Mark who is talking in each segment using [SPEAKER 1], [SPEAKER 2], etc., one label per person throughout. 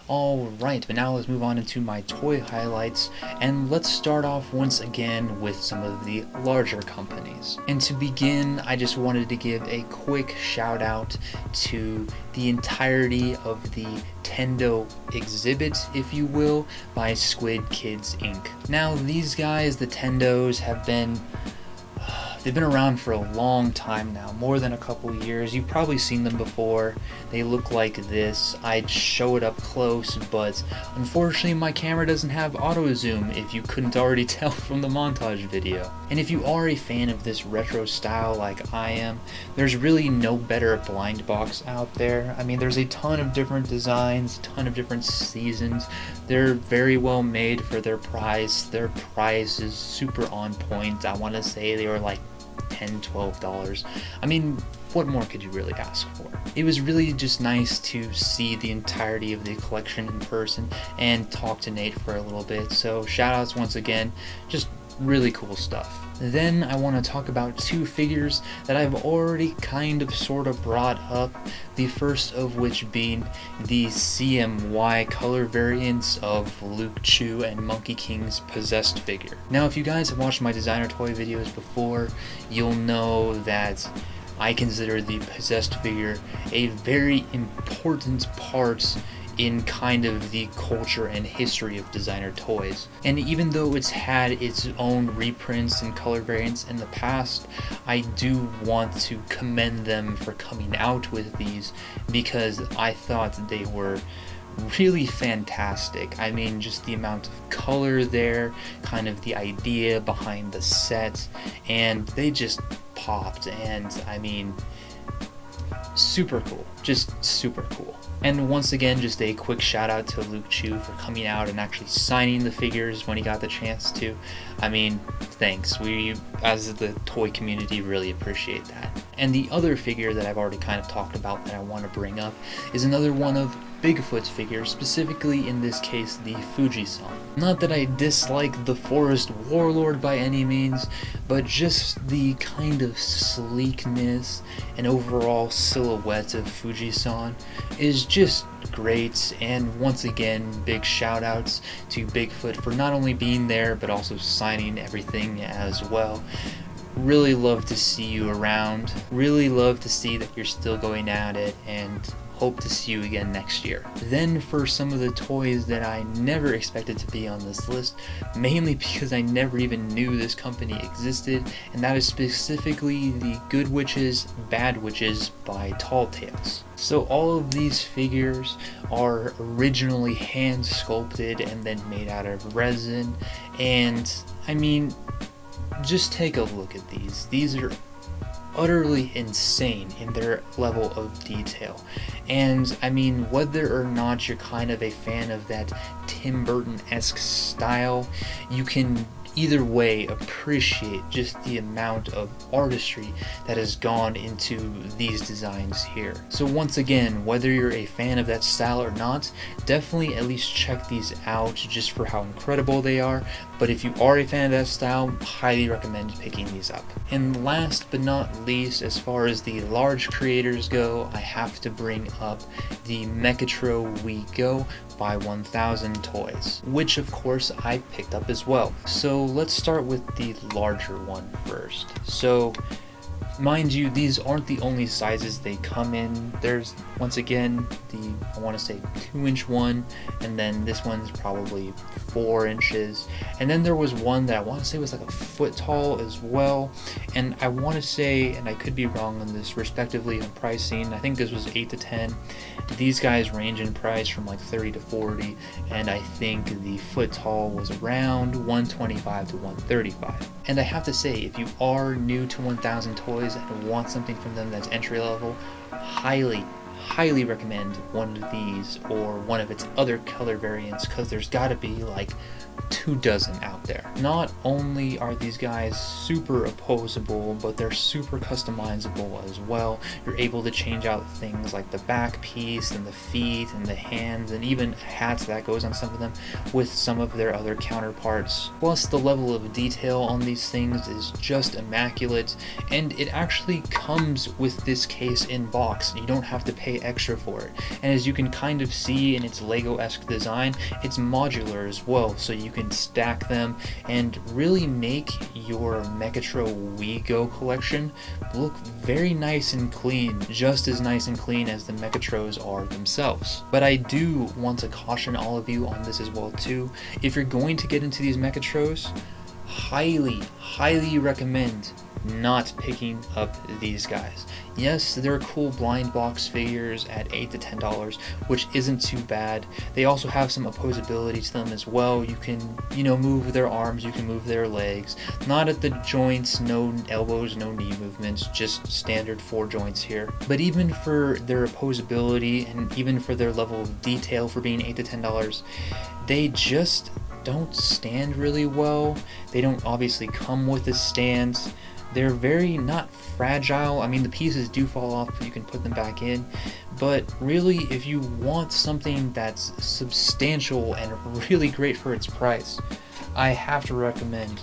[SPEAKER 1] Alright, but now let's move on into my toy highlights, and let's start off once again with some of the larger companies. And to begin, I just wanted to give a quick shout out to the entirety of the Denno exhibit, if you will, by Squid Kids Ink. Now these guys, the Dennos, they've been around for a long time now, more than a couple years. You've probably seen them before. They look like this. I'd show it up close, but unfortunately my camera doesn't have auto zoom, if you couldn't already tell from the montage video. And if you are a fan of this retro style like I am, there's really no better blind box out there. I mean, there's a ton of different designs, a ton of different seasons. They're very well made for their price. Their price is super on point. I want to say they were like $10-12. I mean, what more could you really ask for? It was really just nice to see the entirety of the collection in person and talk to Nate for a little bit, so shoutouts once again, just really cool stuff. Then I want to talk about two figures that I've already kind of sort of brought up, the first of which being the CMY color variants of Chueh and MunkyKing's Possessed figure. Now if you guys have watched my designer toy videos before, you'll know that I consider the Possessed figure a very important part in kind of the culture and history of designer toys. And even though it's had its own reprints and color variants in the past, I do want to commend them for coming out with these because I thought they were really fantastic. I mean, just the amount of color there, kind of the idea behind the set, and they just popped, and I mean, super cool, just super cool. And once again, just a quick shout out to Chueh for coming out and actually signing the figures when he got the chance to. I mean, thanks. We, as the toy community, really appreciate that. And the other figure that I've already kind of talked about that I want to bring up is another one of Bigfoot's figures, specifically in this case the Fujisan. Not that I dislike the Forest Warlord by any means, but just the kind of sleekness and overall silhouette of Fujisan is just great. And once again, big shout outs to Bigfoot for not only being there but also signing everything as well. Really love to see you around, really love to see that you're still going at it, and hope to see you again next year. Then for some of the toys that I never expected to be on this list, mainly because I never even knew this company existed, and that is specifically the Good Witches, Bad Witches by Tall Tales. So all of these figures are originally hand sculpted and then made out of resin, and I mean, just take a look at these. These are utterly insane in their level of detail. And I mean, whether or not you're kind of a fan of that Tim Burton-esque style, you can either way appreciate just the amount of artistry that has gone into these designs here. So once again, whether you're a fan of that style or not, definitely at least check these out just for how incredible they are. But if you are a fan of that style, highly recommend picking these up. And last but not least, as far as the large creators go, I have to bring up the MechatroWeGo by 1000 Toys, which of course I picked up as well. So let's start with the larger one first. So mind you, these aren't the only sizes they come in. There's, once again, the, I want to say 2-inch one, and then this one's probably 4 inches. And then there was one that I want to say was like a foot tall as well. And I want to say, and I could be wrong on this, respectively on pricing, I think this was 8 to 10. These guys range in price from like 30 to 40, and I think the foot tall was around 125 to 135. And I have to say, if you are new to 1000 Toys and want something from them that's entry level, highly recommend one of these or one of its other color variants, because there's gotta be like 24 out there. Not only are these guys super opposable, but they're super customizable as well. You're able to change out things like the back piece and the feet and the hands and even hats that goes on some of them with some of their other counterparts. Plus the level of detail on these things is just immaculate, and it actually comes with this case in box. You don't have to pay pay extra for it. And as you can kind of see in its Lego-esque design, it's modular as well, so you can stack them and really make your MechatroWeGo collection look very nice and clean, just as nice and clean as the Mechatros are themselves. But I do want to caution all of you on this as well too. If you're going to get into these Mechatros, highly recommend not picking up these guys. Yes, they're cool blind box figures at $8 to $10, which isn't too bad. They also have some opposability to them as well. You can, move their arms, you can move their legs. Not at the joints, no elbows, no knee movements, just standard 4 joints here. But even for their opposability and even for their level of detail for being $8 to $10, they just don't stand really well. They don't obviously come with a stand. They're very not fragile. I mean, the pieces do fall off, but you can put them back in. But really, if you want something that's substantial and really great for its price, I have to recommend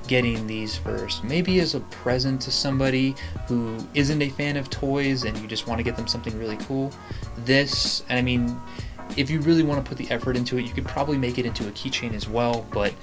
[SPEAKER 1] getting these first. Maybe as a present to somebody who isn't a fan of toys and you just want to get them something really cool. This, and I mean, if you really want to put the effort into it, you could probably make it into a keychain as well, but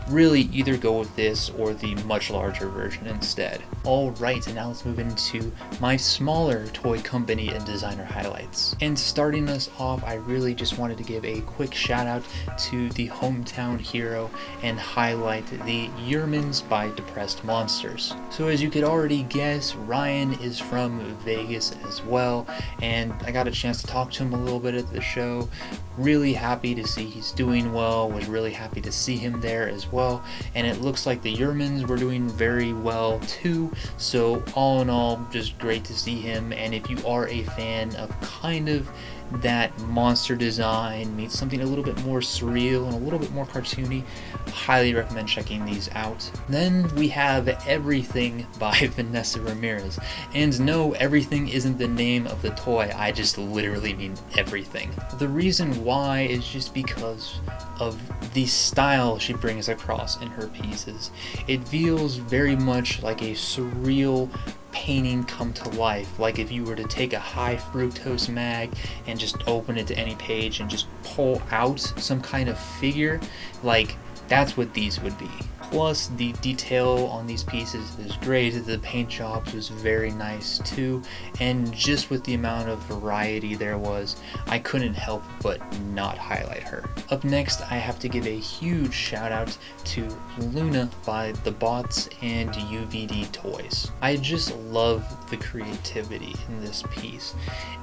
[SPEAKER 1] really either go with this or the much larger version instead. Alright, and now let's move into my smaller toy company and designer highlights. And starting us off, I really just wanted to give a quick shout out to the hometown hero and highlight the Yermans by Depressed Monsters. So as you could already guess, Ryan is from Vegas as well, and I got a chance to talk to him a little bit at the show. Really happy to see he's doing well, was really happy to see him there as well, and it looks like the Yermans were doing very well too, so all in all, just great to see him. And if you are a fan of kind of that monster design meets something a little bit more surreal and a little bit more cartoony, highly recommend checking these out. Then we have Everything by Vanessa Ramirez. And no, everything isn't the name of the toy, I just literally mean everything. The reason why is just because of the style she brings across in her pieces. It feels very much like a surreal painting come to life, like if you were to take a high fructose mag and just open it to any page and just pull out some kind of figure, like that's what these would be. Plus, the detail on these pieces is great. The paint jobs was very nice too, and just with the amount of variety there was, I couldn't help but not highlight her. Up next, I have to give a huge shout out to Luna by the Bots and UVD Toys. I just love the creativity in this piece,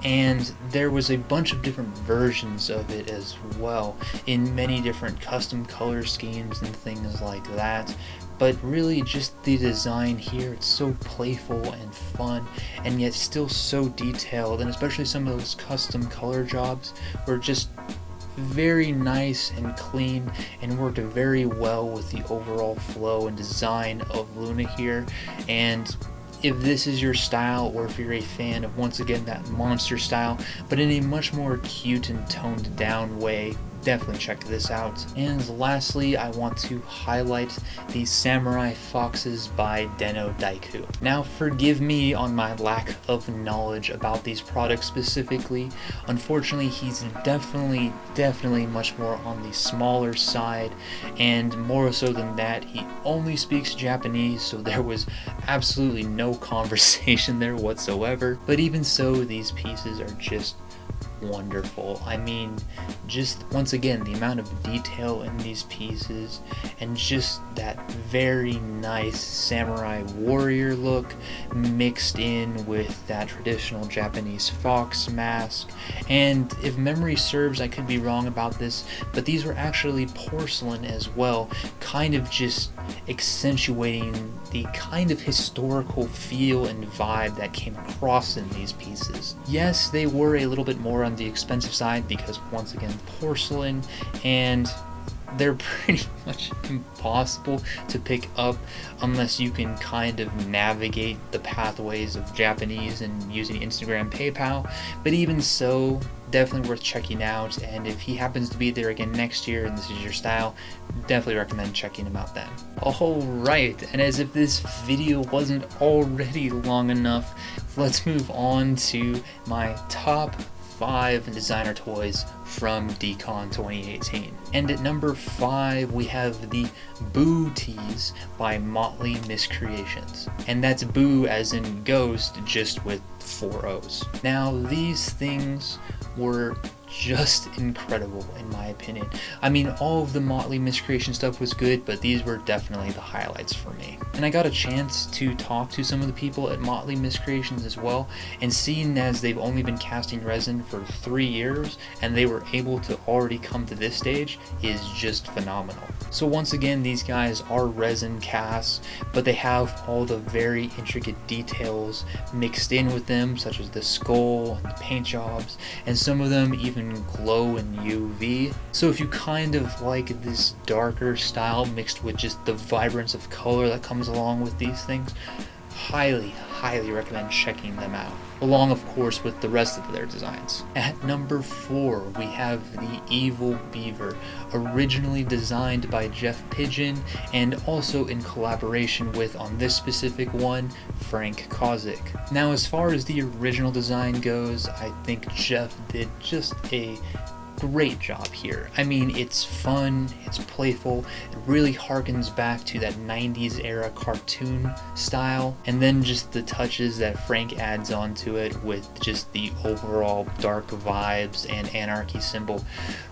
[SPEAKER 1] and there was a bunch of different versions of it as well, in many different custom color schemes and things like that. But really just the design here, it's so playful and fun, and yet still so detailed, and especially some of those custom color jobs were just very nice and clean and worked very well with the overall flow and design of Luna here. And if this is your style, or if you're a fan of, once again, that monster style, but in a much more cute and toned down way, definitely check this out. And lastly, I want to highlight the Samurai Foxes by Denno Daiku. Now, forgive me on my lack of knowledge about these products specifically. Unfortunately, he's definitely much more on the smaller side, and more so than that, he only speaks Japanese, so there was absolutely no conversation there whatsoever. But even so, these pieces are just wonderful. I mean, just once again, the amount of detail in these pieces and just that very nice samurai warrior look mixed in with that traditional Japanese fox mask. And if memory serves, I could be wrong about this, but these were actually porcelain as well, kind of just accentuating the kind of historical feel and vibe that came across in these pieces. Yes, they were a little bit more on the expensive side because, once again, porcelain, and they're pretty much impossible to pick up unless you can kind of navigate the pathways of Japanese and using Instagram, PayPal. But even so, definitely worth checking out, and if he happens to be there again next year and this is your style, definitely recommend checking him out then. Alright, and as if this video wasn't already long enough, let's move on to my top 5 designer toys from DCon 2018. And at number 5 we have the Booootys by Motley Miscreations. And that's Boo as in ghost, just with 4 O's. Now these things were just incredible in my opinion. I mean, all of the Motley Miscreation stuff was good, but these were definitely the highlights for me. And I got a chance to talk to some of the people at Motley Miscreations as well, and seeing as they've only been casting resin for 3 years and they were able to already come to this stage is just phenomenal. So once again, these guys are resin casts, but they have all the very intricate details mixed in with them, such as the skull and the paint jobs, and some of them even glow in UV. So if you kind of like this darker style mixed with just the vibrance of color that comes along with these things, highly recommend checking them out, along of course with the rest of their designs. At number 4 we have the Evil Beaver, originally designed by Jeff Pidgeon and also in collaboration with, on this specific one, Frank Kozik. Now as far as the original design goes, I think Jeff did just a great job here. I mean, it's fun, it's playful, it really harkens back to that 90s era cartoon style, and then just the touches that Frank adds onto it with just the overall dark vibes and anarchy symbol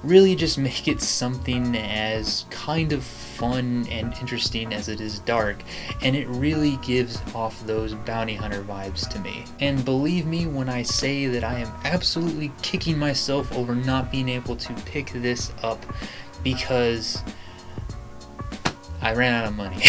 [SPEAKER 1] really just make it something as kind of fun and interesting as it is dark, and it really gives off those bounty hunter vibes to me. And believe me when I say that I am absolutely kicking myself over not being able to pick this up because I ran out of money.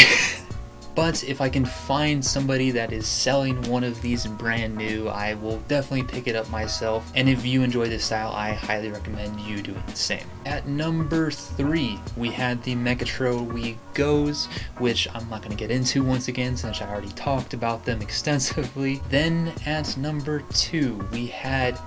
[SPEAKER 1] But if I can find somebody that is selling one of these brand new, I will definitely pick it up myself. And if you enjoy this style, I highly recommend you doing the same. At number 3, we had the MechatroWeGos, which I'm not going to get into once again since I already talked about them extensively. Then at number 2, we had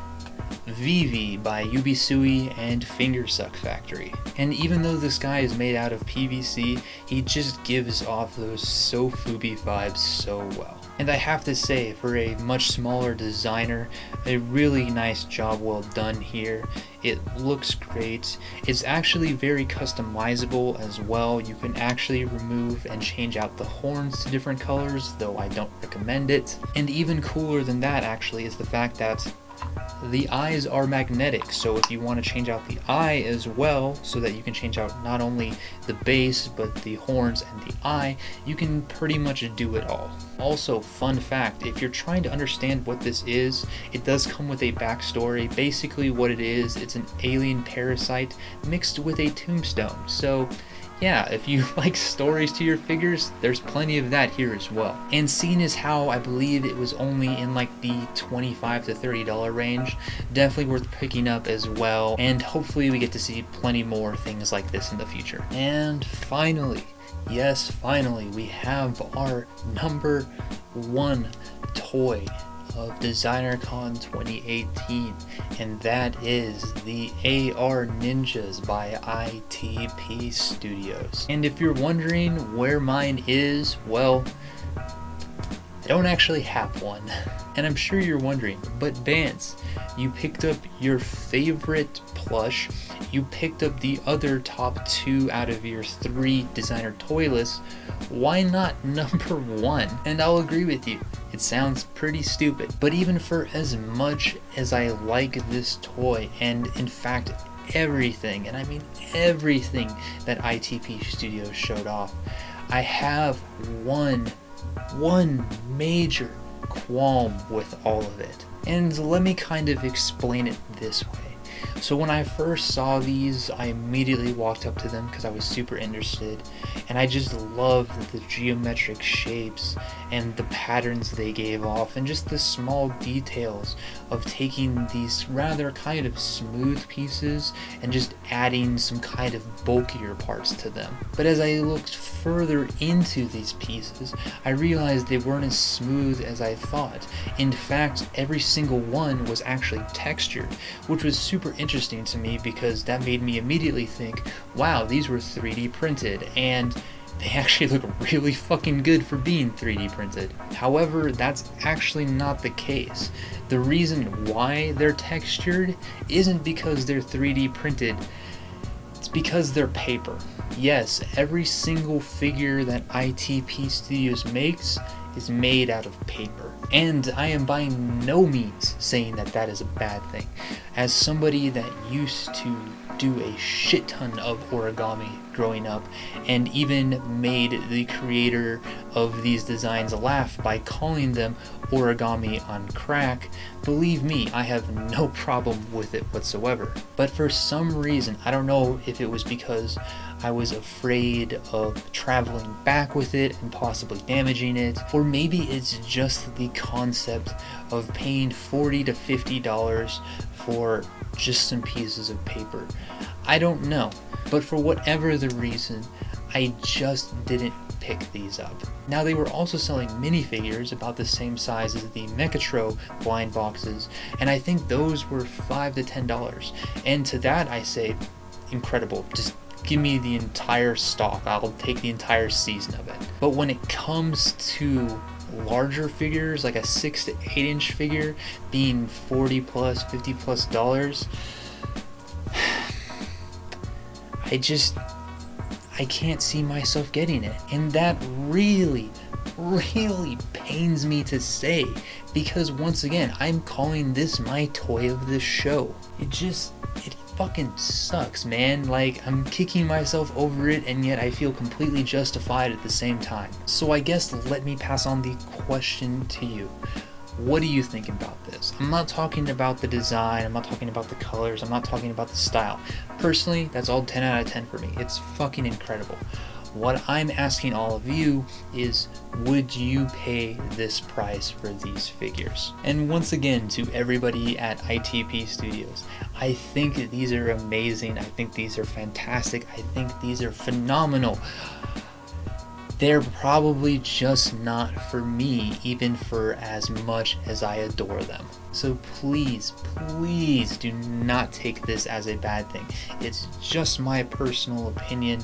[SPEAKER 1] Vivi by Yubisui and Fingersuck Factory. And even though this guy is made out of PVC, he just gives off those Sofubi vibes so well. And I have to say, for a much smaller designer, a really nice job well done here. It looks great. It's actually very customizable as well. You can actually remove and change out the horns to different colors, though I don't recommend it. And even cooler than that actually is the fact that the eyes are magnetic, so if you want to change out the eye as well, so that you can change out not only the base but the horns and the eye, you can pretty much do it all. Also, fun fact, if you're trying to understand what this is, it does come with a backstory. Basically what it is, it's an alien parasite mixed with a tombstone. So yeah, if you like stories to your figures, there's plenty of that here as well. And seeing as how I believe it was only in like the $25 to $30 range, definitely worth picking up as well. And hopefully we get to see plenty more things like this in the future. And finally, yes, finally, we have our number 1 toy of DesignerCon 2018, and that is the AR Ninjas by ITP Studios. And if you're wondering where mine is, well, I don't actually have one. And I'm sure you're wondering, but Vance, you picked up your favorite plush, you picked up the other top 2 out of your 3 designer toy lists, why not number 1? And I'll agree with you, it sounds pretty stupid, but even for as much as I like this toy, and in fact everything, and I mean everything that ITP Studios showed off, I have one major qualm with all of it. And let me kind of explain it this way. So when I first saw these, I immediately walked up to them because I was super interested, and I just loved the geometric shapes and the patterns they gave off, and just the small details of taking these rather kind of smooth pieces and just adding some kind of bulkier parts to them. But as I looked further into these pieces, I realized they weren't as smooth as I thought. In fact, every single one was actually textured, which was super interesting to me because that made me immediately think, wow, these were 3D printed. And they actually look really fucking good for being 3D printed. However, that's actually not the case. The reason why they're textured isn't because they're 3D printed, it's because they're paper. Yes, every single figure that ITP Studios makes is made out of paper. And I am by no means saying that that is a bad thing. As somebody that used to do a shit ton of origami growing up, and even made the creator of these designs laugh by calling them origami on crack, believe me, I have no problem with it whatsoever. But for some reason, I don't know if it was because I was afraid of traveling back with it and possibly damaging it, or maybe it's just the concept of paying $40 to $50 for just some pieces of paper. I don't know, but for whatever the reason, I just didn't pick these up. Now, they were also selling minifigures about the same size as the Mechatro blind boxes, and I think those were $5 to $10. And to that I say, incredible. Just give me the entire stock. I'll take the entire season of it. But when it comes to larger figures, like a 6 to 8 inch figure being $40 plus, $50 plus dollars, I can't see myself getting it. And that really pains me to say, because once again, I'm calling this my toy of the show. It fucking sucks, man. Like, I'm kicking myself over it, and yet I feel completely justified at the same time. So I guess let me pass on the question to you. What do you think about this? I'm not talking about the design, I'm not talking about the colors, I'm not talking about the style. Personally, that's all 10 out of 10 for me. It's fucking incredible. What I'm asking all of you is, would you pay this price for these figures? And once again, to everybody at ITP Studios, I think these are amazing. I think these are fantastic. I think these are phenomenal. They're probably just not for me, even for as much as I adore them. So please do not take this as a bad thing. It's just my personal opinion,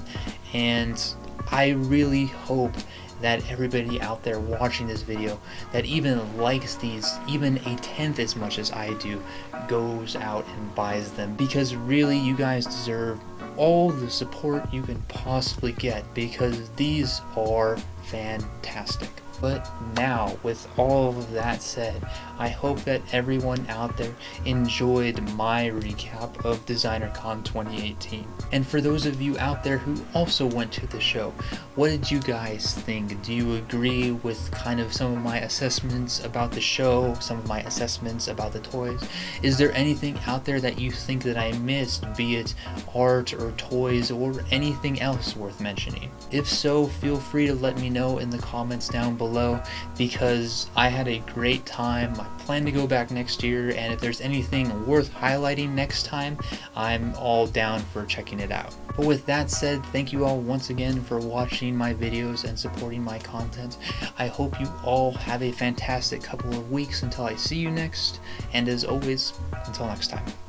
[SPEAKER 1] and I really hope that everybody out there watching this video that even likes these even a tenth as much as I do goes out and buys them, because really you guys deserve all the support you can possibly get, because these are fantastic. But now, with all of that said, I hope that everyone out there enjoyed my recap of DesignerCon 2018. And for those of you out there who also went to the show, what did you guys think? Do you agree with kind of some of my assessments about the show, some of my assessments about the toys? Is there anything out there that you think that I missed, be it art or toys or anything else worth mentioning? If so, feel free to let me know in the comments down below, because I had a great time. I plan to go back next year, and if there's anything worth highlighting next time, I'm all down for checking it out. But with that said, thank you all once again for watching my videos and supporting my content. I hope you all have a fantastic couple of weeks until I see you next, and as always, until next time.